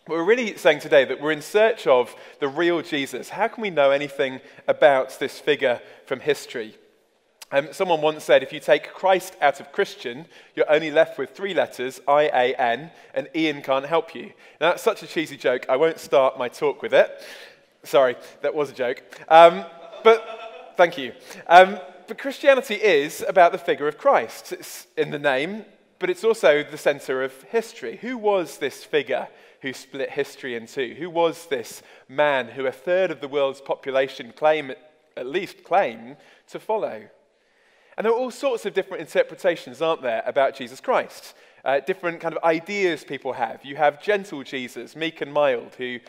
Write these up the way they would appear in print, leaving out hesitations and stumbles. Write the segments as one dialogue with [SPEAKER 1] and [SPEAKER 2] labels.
[SPEAKER 1] We're really saying today that we're in search of the real Jesus. How can we know anything about this figure from history? Someone once said, if you take Christ out of Christian, you're only left with 3 letters, I-A-N, and Ian can't help you. Now, that's such a cheesy joke, I won't start my talk with it. Sorry, that was a joke. But thank you. But Christianity is about the figure of Christ. It's in the name, but it's also the center of history. Who was this figure who split history in two? Who was this man who a third of the world's population claim to follow? And there are all sorts of different interpretations, aren't there, about Jesus Christ? Different kind of ideas people have. You have gentle Jesus, meek and mild, who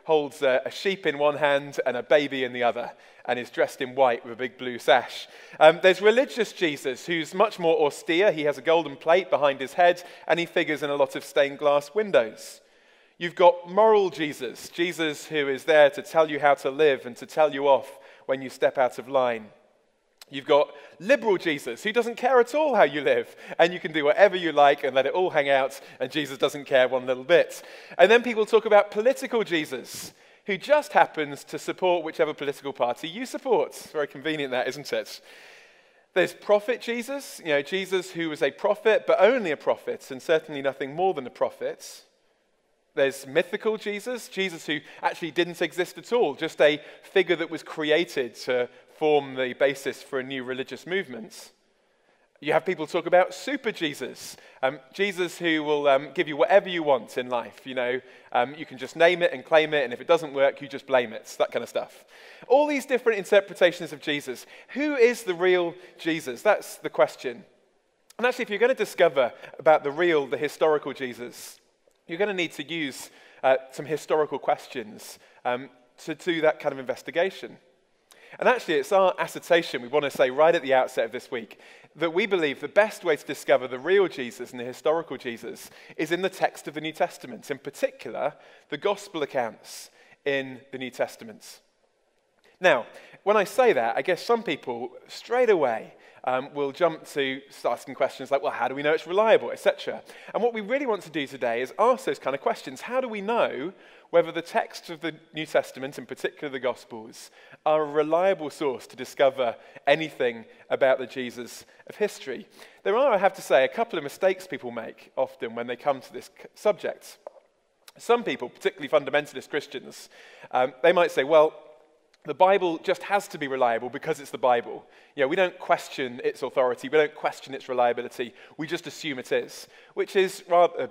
[SPEAKER 1] holds a sheep in one hand and a baby in the other, and is dressed in white with a big blue sash. There's religious Jesus, who's much more austere. He has a golden plate behind his head, and he figures in a lot of stained glass windows. You've got moral Jesus, Jesus who is there to tell you how to live and to tell you off when you step out of line. You've got liberal Jesus, who doesn't care at all how you live, and you can do whatever you like and let it all hang out, and Jesus doesn't care one little bit. And then people talk about political Jesus, who just happens to support whichever political party you support. It's very convenient, that, isn't it? There's prophet Jesus, Jesus who was a prophet, but only a prophet, and certainly nothing more than a prophet. There's mythical Jesus, Jesus who actually didn't exist at all, just a figure that was created to form the basis for a new religious movement. You have people talk about super Jesus, Jesus who will give you whatever you want in life. You can just name it and claim it, and if it doesn't work, you just blame it, that kind of stuff. All these different interpretations of Jesus. Who is the real Jesus? That's the question. And actually, if you're going to discover about the historical Jesus, you're going to need to use some historical questions to do that kind of investigation. And actually, it's our assertion, we want to say right at the outset of this week, that we believe the best way to discover the real Jesus and the historical Jesus is in the text of the New Testament, in particular, the gospel accounts in the New Testament. Now, when I say that, I guess some people straight away will jump to asking questions like, well, how do we know it's reliable, etc. And what we really want to do today is ask those kind of questions. How do we know whether the texts of the New Testament, in particular the Gospels, are a reliable source to discover anything about the Jesus of history? There are, I have to say, a couple of mistakes people make often when they come to this subject. Some people, particularly fundamentalist Christians, they might say, well, the Bible just has to be reliable because it's the Bible. We don't question its authority, we don't question its reliability, we just assume it is. Which is rather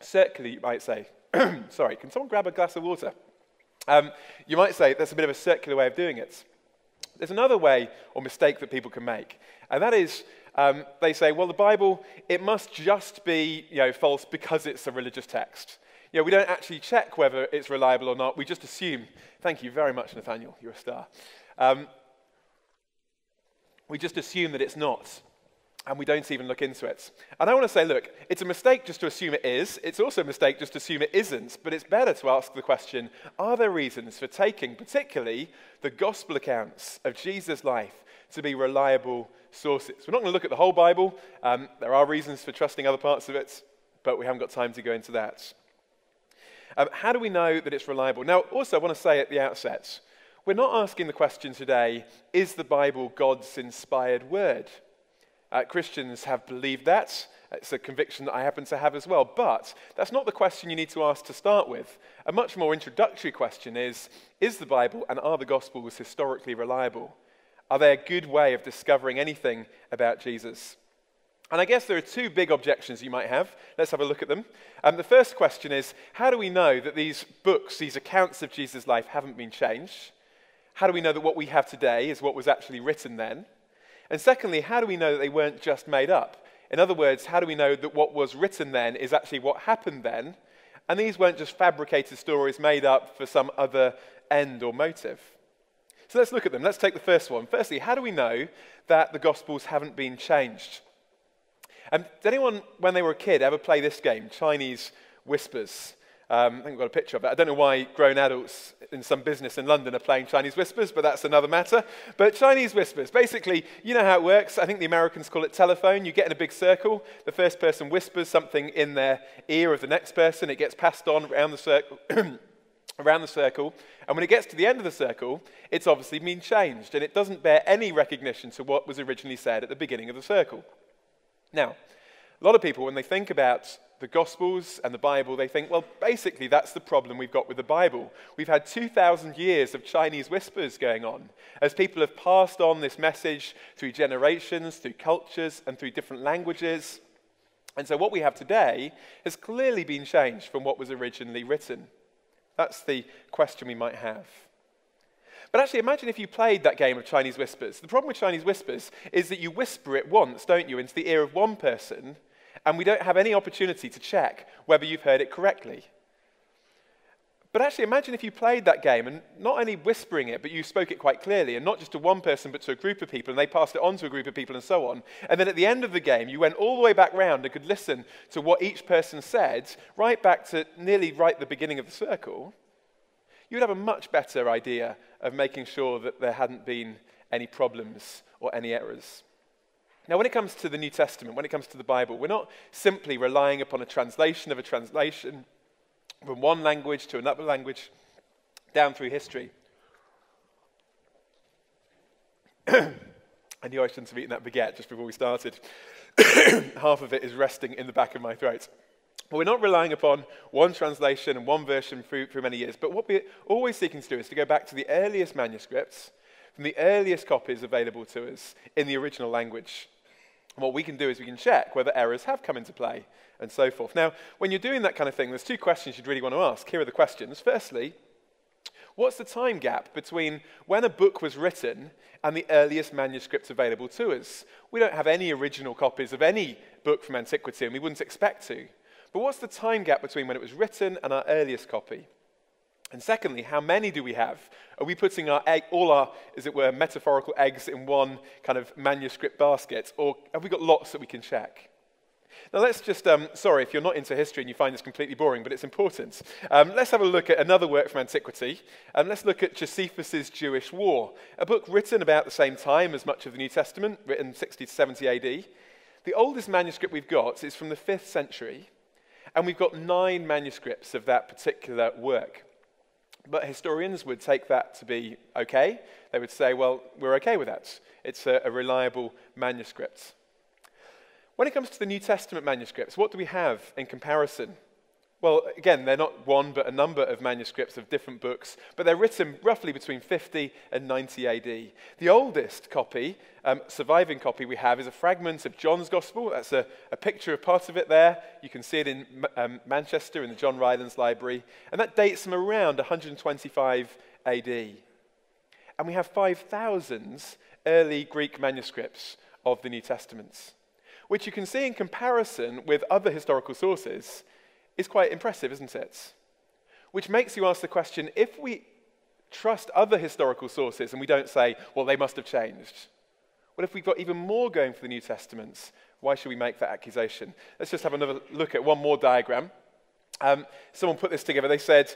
[SPEAKER 1] circular, you might say. Sorry, can someone grab a glass of water? You might say that's a bit of a circular way of doing it. There's another way or mistake that people can make, and that is they say, well, the Bible, it must just be false because it's a religious text. We don't actually check whether it's reliable or not. We just assume. Thank you very much, Nathaniel. You're a star. We just assume that it's not, and we don't even look into it. And I want to say, look, it's a mistake just to assume it is. It's also a mistake just to assume it isn't. But it's better to ask the question, are there reasons for taking, particularly, the gospel accounts of Jesus' life to be reliable sources? We're not going to look at the whole Bible. There are reasons for trusting other parts of it, but we haven't got time to go into that. How do we know that it's reliable? Now, also, I want to say at the outset, we're not asking the question today, is the Bible God's inspired word? Christians have believed that. It's a conviction that I happen to have as well. But that's not the question you need to ask to start with. A much more introductory question is the Bible and are the Gospels historically reliable? Are they a good way of discovering anything about Jesus? And I guess there are two big objections you might have. Let's have a look at them. The first question is, how do we know that these books, these accounts of Jesus' life haven't been changed? How do we know that what we have today is what was actually written then? And secondly, how do we know that they weren't just made up? In other words, how do we know that what was written then is actually what happened then? And these weren't just fabricated stories made up for some other end or motive. So let's look at them. Let's take the first one. Firstly, how do we know that the Gospels haven't been changed? Did anyone, when they were a kid, ever play this game, Chinese Whispers? I think we've got a picture of it. I don't know why grown adults in some business in London are playing Chinese whispers, but that's another matter. But Chinese whispers, basically, you know how it works. I think the Americans call it telephone. You get in a big circle. The first person whispers something in their ear of the next person. It gets passed on around the circle. Around the circle, and when it gets to the end of the circle, it's obviously been changed, and it doesn't bear any recognition to what was originally said at the beginning of the circle. Now, a lot of people, when they think about the Gospels and the Bible, they think, well, basically that's the problem we've got with the Bible. We've had 2,000 years of Chinese whispers going on, as people have passed on this message through generations, through cultures, and through different languages. And so what we have today has clearly been changed from what was originally written. That's the question we might have. But actually, imagine if you played that game of Chinese whispers. The problem with Chinese whispers is that you whisper it once, don't you, into the ear of one person, and we don't have any opportunity to check whether you've heard it correctly. But actually, imagine if you played that game and not only whispering it, but you spoke it quite clearly, and not just to one person, but to a group of people, and they passed it on to a group of people and so on. And then at the end of the game, you went all the way back round and could listen to what each person said, right back to nearly right at the beginning of the circle. You would have a much better idea of making sure that there hadn't been any problems or any errors. Now, when it comes to the New Testament, when it comes to the Bible, we're not simply relying upon a translation of a translation from one language to another language, down through history. I knew I shouldn't have eaten that baguette just before we started. Half of it is resting in the back of my throat. But we're not relying upon one translation and one version through many years, but what we're always seeking to do is to go back to the earliest manuscripts, from the earliest copies available to us in the original language. And what we can do is we can check whether errors have come into play, and so forth. Now, when you're doing that kind of thing, there's two questions you'd really want to ask. Here are the questions. Firstly, what's the time gap between when a book was written and the earliest manuscripts available to us? We don't have any original copies of any book from antiquity, and we wouldn't expect to. But what's the time gap between when it was written and our earliest copy? And secondly, how many do we have? Are we putting all our, as it were, metaphorical eggs in one kind of manuscript basket, or have we got lots that we can check? Now let's just, sorry if you're not into history and you find this completely boring, but it's important. Let's have a look at another work from antiquity. Let's look at Josephus' Jewish War, a book written about the same time as much of the New Testament, written 60 to 70 AD. The oldest manuscript we've got is from the 5th century, and we've got 9 manuscripts of that particular work. But historians would take that to be okay. They would say, well, we're okay with that. It's a reliable manuscript. When it comes to the New Testament manuscripts, what do we have in comparison? Well, again, they're not one, but a number of manuscripts of different books, but they're written roughly between 50 and 90 AD. The oldest copy, surviving copy we have, is a fragment of John's Gospel. That's a picture of part of it there. You can see it in Manchester in the John Rylands Library, and that dates from around 125 AD. And we have 5,000 early Greek manuscripts of the New Testament, which you can see in comparison with other historical sources is quite impressive, isn't it? Which makes you ask the question, if we trust other historical sources and we don't say, well, they must have changed, well, if we've got even more going for the New Testament, why should we make that accusation? Let's just have another look at one more diagram. Someone put this together. They said,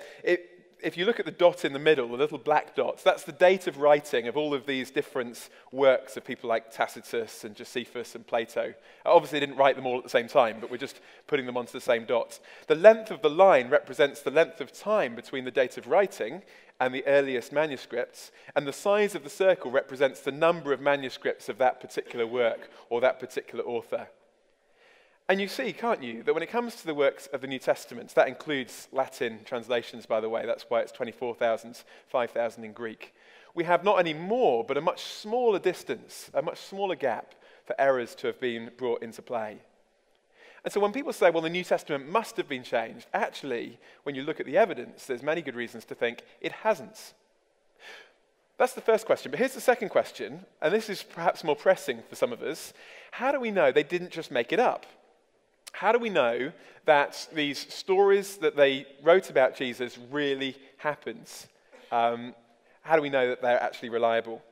[SPEAKER 1] if you look at the dot in the middle, the little black dots, that's the date of writing of all of these different works of people like Tacitus and Josephus and Plato. Obviously, they didn't write them all at the same time, but we're just putting them onto the same dot. The length of the line represents the length of time between the date of writing and the earliest manuscripts, and the size of the circle represents the number of manuscripts of that particular work or that particular author. And you see, can't you, that when it comes to the works of the New Testament, that includes Latin translations, by the way, that's why it's 24,000, 5,000 in Greek, we have not only more, but a much smaller distance, a much smaller gap for errors to have been brought into play. And so when people say, well, the New Testament must have been changed, actually, when you look at the evidence, there's many good reasons to think it hasn't. That's the first question. But here's the second question, and this is perhaps more pressing for some of us. How do we know they didn't just make it up? How do we know that these stories that they wrote about Jesus really happened? How do we know that they're actually reliable?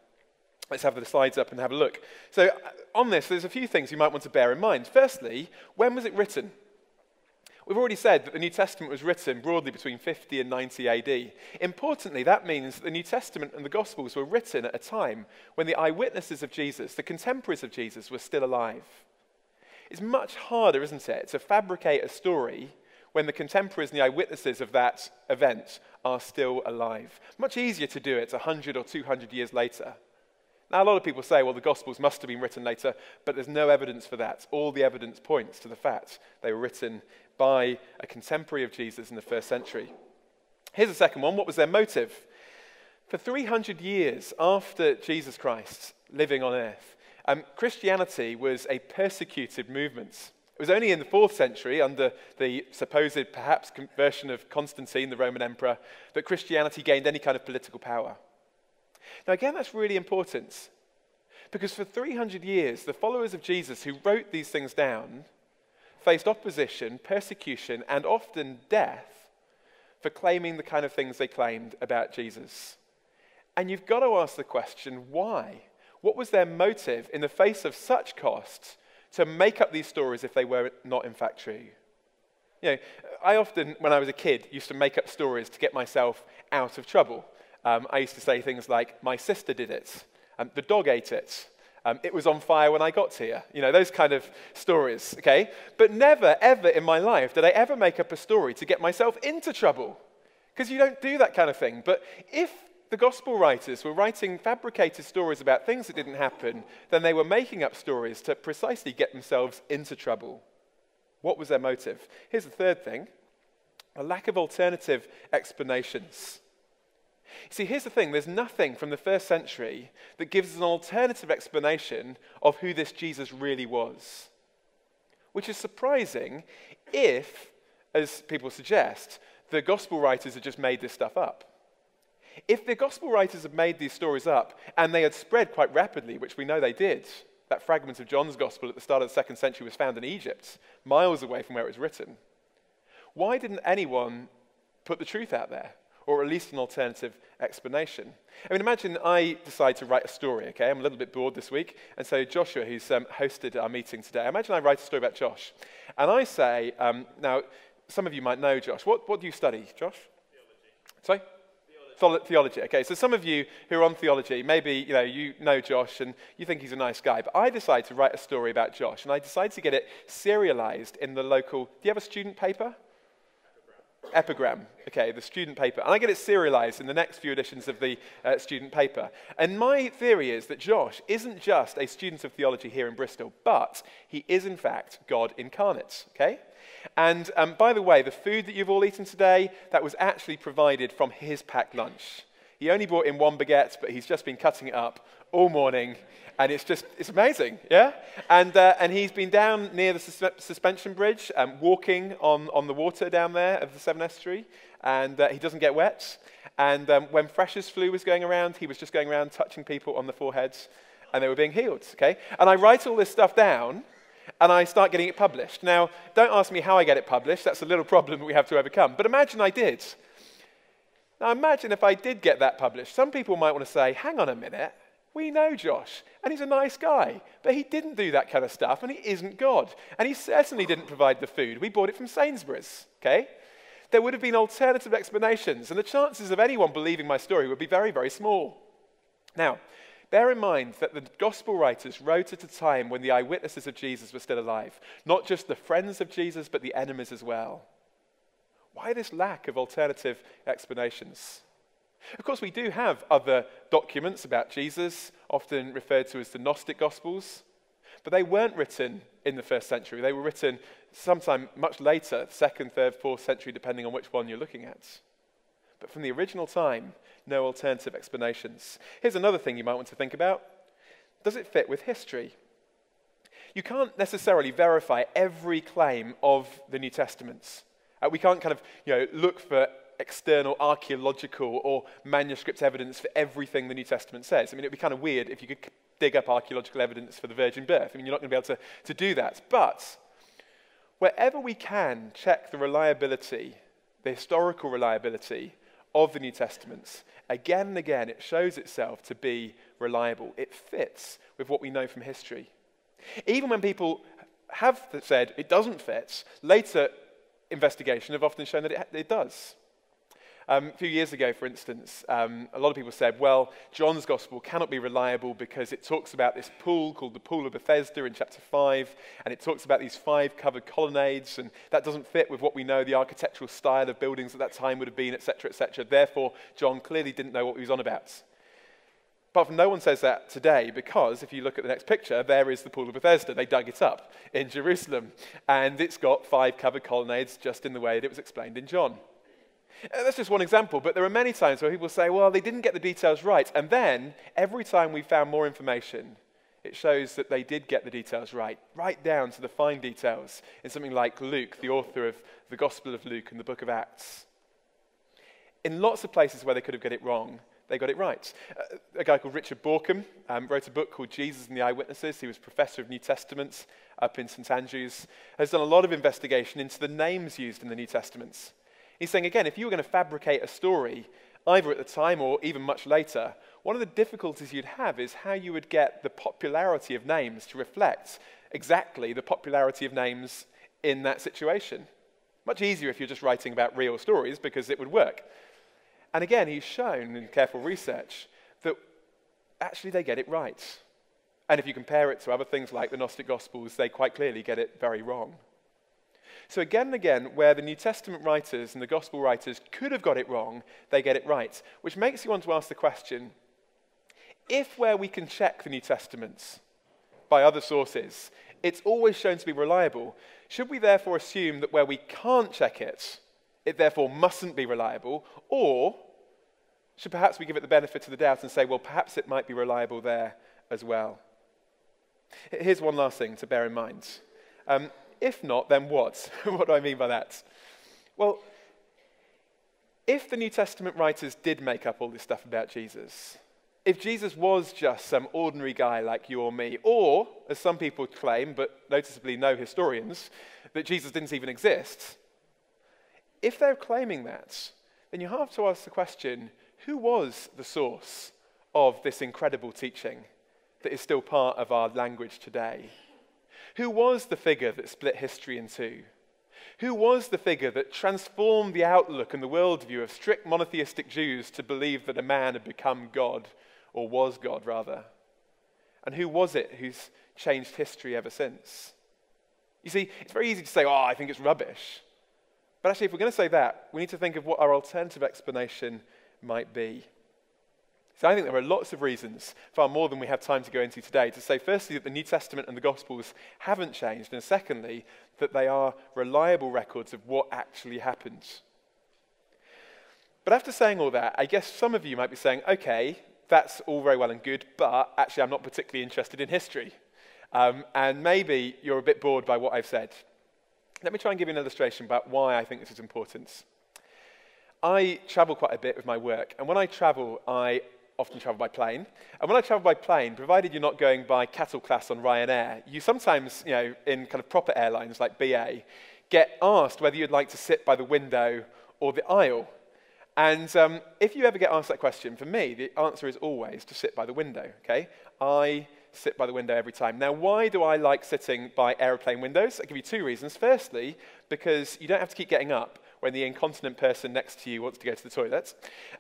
[SPEAKER 1] Let's have the slides up and have a look. So on this, there's a few things you might want to bear in mind. Firstly, when was it written? We've already said that the New Testament was written broadly between 50 and 90 AD. Importantly, that means that the New Testament and the Gospels were written at a time when the eyewitnesses of Jesus, the contemporaries of Jesus, were still alive. It's much harder, isn't it, to fabricate a story when the contemporaries and the eyewitnesses of that event are still alive. Much easier to do it 100 or 200 years later. Now, a lot of people say, well, the Gospels must have been written later, but there's no evidence for that. All the evidence points to the fact they were written by a contemporary of Jesus in the first century. Here's the second one. What was their motive? For 300 years after Jesus Christ living on earth, Christianity was a persecuted movement. It was only in the 4th century, under the supposed, perhaps, conversion of Constantine, the Roman emperor, that Christianity gained any kind of political power. Now, again, that's really important, because for 300 years, the followers of Jesus who wrote these things down faced opposition, persecution, and often death for claiming the kind of things they claimed about Jesus. And you've got to ask the question, why? What was their motive in the face of such cost to make up these stories if they were not in fact true? You know, I often, when I was a kid, used to make up stories to get myself out of trouble. I used to say things like, my sister did it, the dog ate it, it was on fire when I got here. You know, those kind of stories, okay? But never, ever in my life did I ever make up a story to get myself into trouble, because you don't do that kind of thing. But if the gospel writers were writing fabricated stories about things that didn't happen, then they were making up stories to precisely get themselves into trouble. What was their motive? Here's the third thing: a lack of alternative explanations. See, here's the thing. There's nothing from the first century that gives us an alternative explanation of who this Jesus really was. Which is surprising if, as people suggest, the gospel writers had just made this stuff up. If the gospel writers had made these stories up and they had spread quite rapidly, which we know they did, that fragment of John's gospel at the start of the 2nd century was found in Egypt, miles away from where it was written, why didn't anyone put the truth out there? Or at least an alternative explanation. I mean, imagine I decide to write a story, okay? I'm a little bit bored this week. And so Joshua, who's hosted our meeting today, imagine I write a story about Josh. And I say, now, some of you might know Josh. What do you study, Josh? Theology. Sorry? Theology. Okay, so some of you who are on theology, maybe you know Josh and you think he's a nice guy. But I decide to write a story about Josh. And I decide to get it serialized in the local... Do you have a student paper? Epigram, okay, the student paper. And I get it serialized in the next few editions of the student paper. And my theory is that Josh isn't just a student of theology here in Bristol, but he is in fact God incarnate, okay? And by the way, the food that you've all eaten today, that was actually provided from his packed lunch. He only brought in 1 baguette, but he's just been cutting it up all morning. And it's amazing, yeah? And he's been down near the suspension bridge, walking on the water down there of the Severn Estuary, and he doesn't get wet. And when Freshers flu was going around, he was just going around touching people on the foreheads, and they were being healed, okay? And I write all this stuff down, and I start getting it published. Now, don't ask me how I get it published. That's a little problem that we have to overcome. But imagine I did. Now, imagine if I did get that published. Some people might want to say, hang on a minute. We know Josh, and he's a nice guy, but he didn't do that kind of stuff, and he isn't God. And he certainly didn't provide the food. We bought it from Sainsbury's, okay? There would have been alternative explanations, and the chances of anyone believing my story would be very, very small. Now, bear in mind that the gospel writers wrote at a time when the eyewitnesses of Jesus were still alive. Not just the friends of Jesus, but the enemies as well. Why this lack of alternative explanations? Of course, we do have other documents about Jesus, often referred to as the Gnostic Gospels, but they weren't written in the first century. They were written sometime much later, 2nd, 3rd, 4th century, depending on which one you're looking at. But from the original time, no alternative explanations. Here's another thing you might want to think about. Does it fit with history? You can't necessarily verify every claim of the New Testament. We can't kind of look for external archaeological or manuscript evidence for everything the New Testament says. I mean, it would be kind of weird if you could dig up archaeological evidence for the virgin birth. I mean, you're not going to be able to do that. But wherever we can check the reliability, the historical reliability of the New Testament, again and again, it shows itself to be reliable. It fits with what we know from history. Even when people have said it doesn't fit, later investigation have often shown that it does. A few years ago, for instance, a lot of people said, well, John's gospel cannot be reliable because it talks about this pool called the Pool of Bethesda in chapter 5, and it talks about these 5 covered colonnades, and that doesn't fit with what we know the architectural style of buildings at that time would have been, etc., etc. Therefore, John clearly didn't know what he was on about. But no one says that today because if you look at the next picture, there is the Pool of Bethesda. They dug it up in Jerusalem, and it's got 5 covered colonnades just in the way that it was explained in John. That's just one example, but there are many times where people say, well, they didn't get the details right. And then, every time we found more information, it shows that they did get the details right down to the fine details in something like Luke, the author of the Gospel of Luke and the book of Acts. In lots of places where they could have got it wrong, they got it right. A guy called Richard Borkham wrote a book called Jesus and the Eyewitnesses. He was professor of New Testament up in St. Andrews, has done a lot of investigation into the names used in the New Testaments. He's saying, again, if you were going to fabricate a story, either at the time or even much later, one of the difficulties you'd have is how you would get the popularity of names to reflect exactly the popularity of names in that situation. Much easier if you're just writing about real stories because it would work. And again, he's shown in careful research that actually they get it right. And if you compare it to other things like the Gnostic Gospels, they quite clearly get it very wrong. So again and again, where the New Testament writers and the Gospel writers could have got it wrong, they get it right. Which makes you want to ask the question, if where we can check the New Testaments by other sources, it's always shown to be reliable, should we therefore assume that where we can't check it, it therefore mustn't be reliable? Or should perhaps we give it the benefit of the doubt and say, well, perhaps it might be reliable there as well? Here's one last thing to bear in mind. If not, then what? What do I mean by that? Well, if the New Testament writers did make up all this stuff about Jesus, if Jesus was just some ordinary guy like you or me, or, as some people claim, but noticeably no historians, that Jesus didn't even exist, if they're claiming that, then you have to ask the question, who was the source of this incredible teaching that is still part of our language today? Who was the figure that split history in two? Who was the figure that transformed the outlook and the worldview of strict monotheistic Jews to believe that a man had become God, or was God rather? And who was it who's changed history ever since? You see, it's very easy to say, I think it's rubbish. But actually, if we're going to say that, we need to think of what our alternative explanation might be. So I think there are lots of reasons, far more than we have time to go into today, to say firstly that the New Testament and the Gospels haven't changed, and secondly, that they are reliable records of what actually happened. But after saying all that, I guess some of you might be saying, okay, that's all very well and good, but actually I'm not particularly interested in history. And maybe you're a bit bored by what I've said. Let me try and give you an illustration about why I think this is important. I travel quite a bit with my work, and when I travel, I often travel by plane. And when I travel by plane, provided you're not going by cattle class on Ryanair, you sometimes, in kind of proper airlines like BA, get asked whether you'd like to sit by the window or the aisle. And if you ever get asked that question, for me, the answer is always to sit by the window, okay? I sit by the window every time. Now, why do I like sitting by aeroplane windows? I'll give you 2 reasons. Firstly, because you don't have to keep getting up when the incontinent person next to you wants to go to the toilet.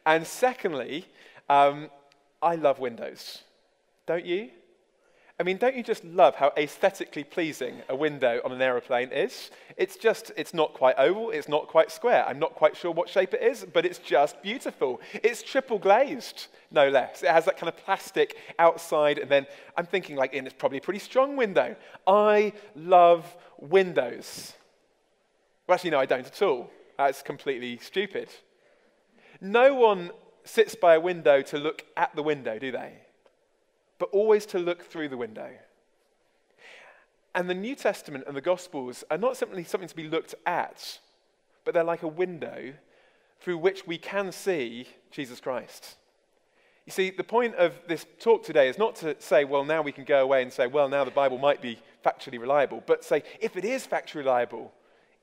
[SPEAKER 1] And secondly, I love windows. Don't you? I mean, don't you just love how aesthetically pleasing a window on an aeroplane is? It's not quite oval, it's not quite square. I'm not quite sure what shape it is, but it's just beautiful. It's triple glazed, no less. It has that kind of plastic outside, and then I'm thinking it's probably a pretty strong window. I love windows. Well, actually, no, I don't at all. That's completely stupid. No one sits by a window to look at the window, do they? But always to look through the window. And the New Testament and the Gospels are not simply something to be looked at, but they're like a window through which we can see Jesus Christ. You see, the point of this talk today is not to say, well, now we can go away and say, well, now the Bible might be factually reliable, but say, if it is factually reliable,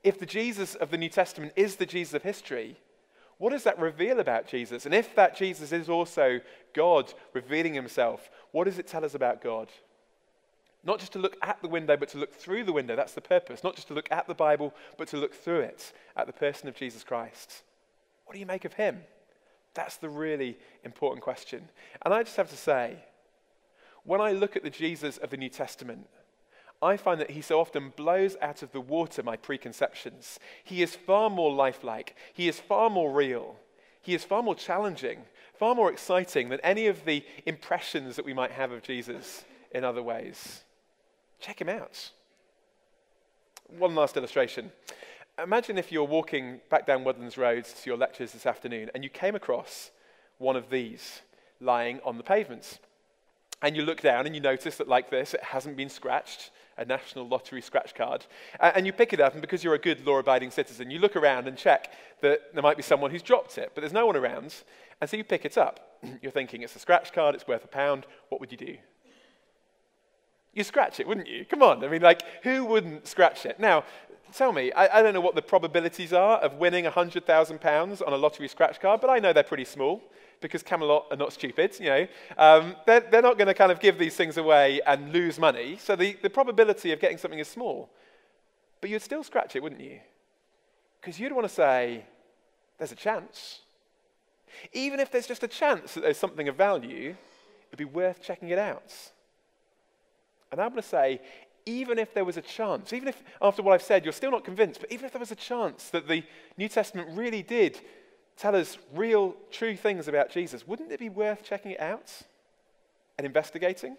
[SPEAKER 1] if the Jesus of the New Testament is the Jesus of history, what does that reveal about Jesus? And if that Jesus is also God revealing himself, what does it tell us about God? Not just to look at the window, but to look through the window. That's the purpose. Not just to look at the Bible, but to look through it at the person of Jesus Christ. What do you make of him? That's the really important question. And I just have to say, when I look at the Jesus of the New Testament, I find that he so often blows out of the water my preconceptions. He is far more lifelike. He is far more real. He is far more challenging, far more exciting than any of the impressions that we might have of Jesus in other ways. Check him out. One last illustration. Imagine if you're walking back down Woodlands Road to your lectures this afternoon and you came across one of these lying on the pavement. And you look down and you notice that like this, it hasn't been scratched, a National Lottery scratch card. And you pick it up, and because you're a good law-abiding citizen, you look around and check that there might be someone who's dropped it, but there's no one around. And so you pick it up. You're thinking, it's a scratch card, it's worth £1. What would you do? You scratch it, wouldn't you? Come on, I mean, like, who wouldn't scratch it? Now, tell me, I don't know what the probabilities are of winning £100,000 on a lottery scratch card, but I know they're pretty small, because Camelot are not stupid, you know. They're not going to kind of give these things away and lose money, so the probability of getting something is small. But you'd still scratch it, wouldn't you? Because you'd want to say, there's a chance. Even if there's just a chance that there's something of value, it'd be worth checking it out. And I'm going to say, even if there was a chance, even if after what I've said you're still not convinced, but even if there was a chance that the New Testament really did tell us real, true things about Jesus, wouldn't it be worth checking it out and investigating?